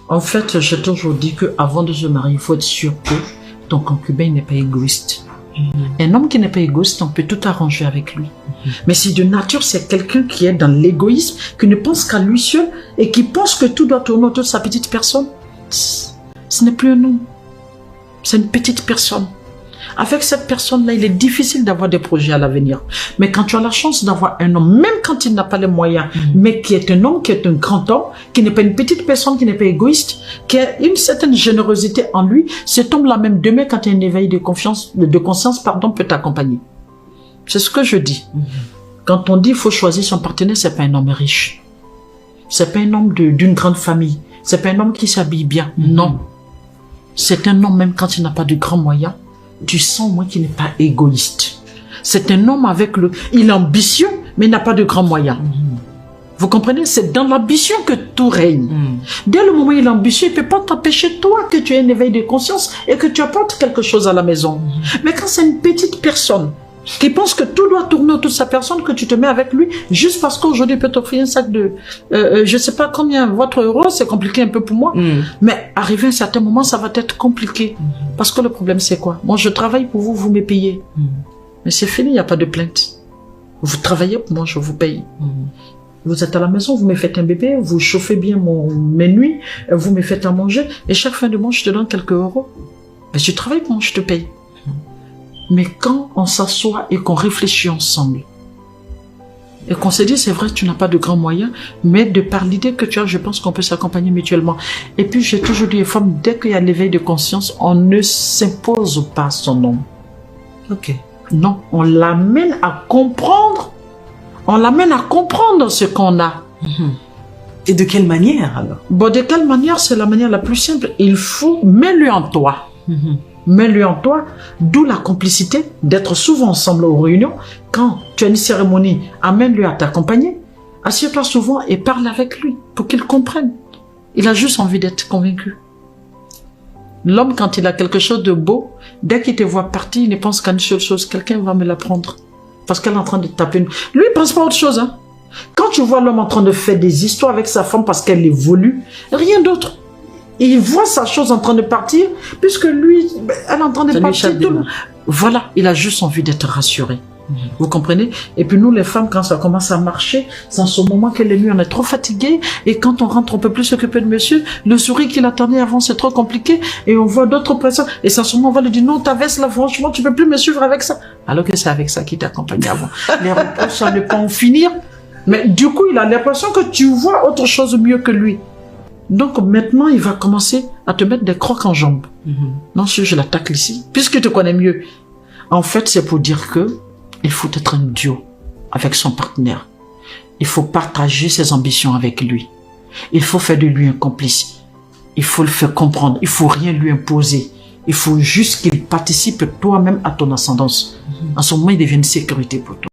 En fait, j'ai toujours dit qu'avant de se marier, il faut être sûr que ton concubin n'est pas égoïste. Un homme qui n'est pas égoïste, on peut tout arranger avec lui. Mais si de nature, c'est quelqu'un qui est dans l'égoïsme, qui ne pense qu'à lui seul et qui pense que tout doit tourner autour de sa petite personne, ce n'est plus un homme. C'est une petite personne. Avec cette personne-là, il est difficile d'avoir des projets à l'avenir. Mais quand tu as la chance d'avoir un homme, même quand il n'a pas les moyens, mais qui est un homme, qui est un grand homme, qui n'est pas une petite personne, qui n'est pas égoïste, qui a une certaine générosité en lui, cet homme-là même demain, quand il y a un éveil de conscience, peut t'accompagner. C'est ce que je dis. Quand on dit qu'il faut choisir son partenaire, c'est pas un homme riche. C'est pas un homme d'une grande famille. C'est pas un homme qui s'habille bien. Non. C'est un homme, même quand il n'a pas de grands moyens, tu sens, moi, qu'il n'est pas égoïste. C'est un homme il est ambitieux, mais il n'a pas de grands moyens. Vous comprenez? C'est dans l'ambition que tout règne. Dès le moment où il est ambitieux, il ne peut pas t'empêcher, toi, que tu aies un éveil de conscience et que tu apportes quelque chose à la maison. Mais quand c'est une petite personne qui pense que tout doit tourner autour de sa personne, que tu te mets avec lui, juste parce qu'aujourd'hui, il peut t'offrir un sac de... je sais pas combien, votre euro, c'est compliqué un peu pour moi. Mais arrivé à un certain moment, ça va être compliqué. Parce que le problème, c'est quoi? Moi, je travaille pour vous, vous me payez. Mais c'est fini, il n'y a pas de plainte. Vous travaillez pour moi, je vous paye. Vous êtes à la maison, vous me faites un bébé, vous chauffez bien mes nuits, vous me faites à manger, et chaque fin de mois, je te donne quelques euros. Mais je travaille pour moi, je te paye. Mais quand on s'assoit et qu'on réfléchit ensemble, et qu'on se dit, c'est vrai, tu n'as pas de grands moyens, mais de par l'idée que tu as, je pense qu'on peut s'accompagner mutuellement. Et puis, j'ai toujours dit aux femmes, dès qu'il y a l'éveil de conscience, on ne s'impose pas son nom. Ok. Non, on l'amène à comprendre. On l'amène à comprendre ce qu'on a. Et de quelle manière, alors? Bon, de quelle manière? C'est la manière la plus simple. Il faut, mets-le en toi. Mets-le en toi, d'où la complicité d'être souvent ensemble aux réunions. Quand tu as une cérémonie, amène-le à t'accompagner. Assieds-toi souvent et parle avec lui pour qu'il comprenne. Il a juste envie d'être convaincu. L'homme, quand il a quelque chose de beau, dès qu'il te voit partir, il ne pense qu'à une seule chose. Quelqu'un va me l'apprendre. Parce qu'elle est en train de taper une... Lui, il ne pense pas à autre chose. Hein. Quand tu vois l'homme en train de faire des histoires avec sa femme parce qu'elle évolue, rien d'autre. Il voit sa chose en train de partir, puisque lui, elle est en train de partir. Voilà, il a juste envie d'être rassuré. Vous comprenez? Et puis nous, les femmes, quand ça commence à marcher, c'est en ce moment que les nuits, on est trop fatigués. Et quand on rentre, on peut plus s'occuper de monsieur. Le sourire qu'il attendait avant, c'est trop compliqué. Et on voit d'autres personnes. Et c'est en ce moment, on va lui dire, non, ta veste là, franchement, tu peux plus me suivre avec ça. Alors que c'est avec ça qu'il t'accompagne avant. Les reproches, ça ne peut pas en finir. Mais du coup, il a l'impression que tu vois autre chose mieux que lui. Donc maintenant, il va commencer à te mettre des crocs en jambes. Non, si je l'attaque ici, puisqu'il te connaît mieux. En fait, c'est pour dire que il faut être un duo avec son partenaire. Il faut partager ses ambitions avec lui. Il faut faire de lui un complice. Il faut le faire comprendre. Il faut rien lui imposer. Il faut juste qu'il participe toi-même à ton ascendance. En ce moment, il devient une sécurité pour toi.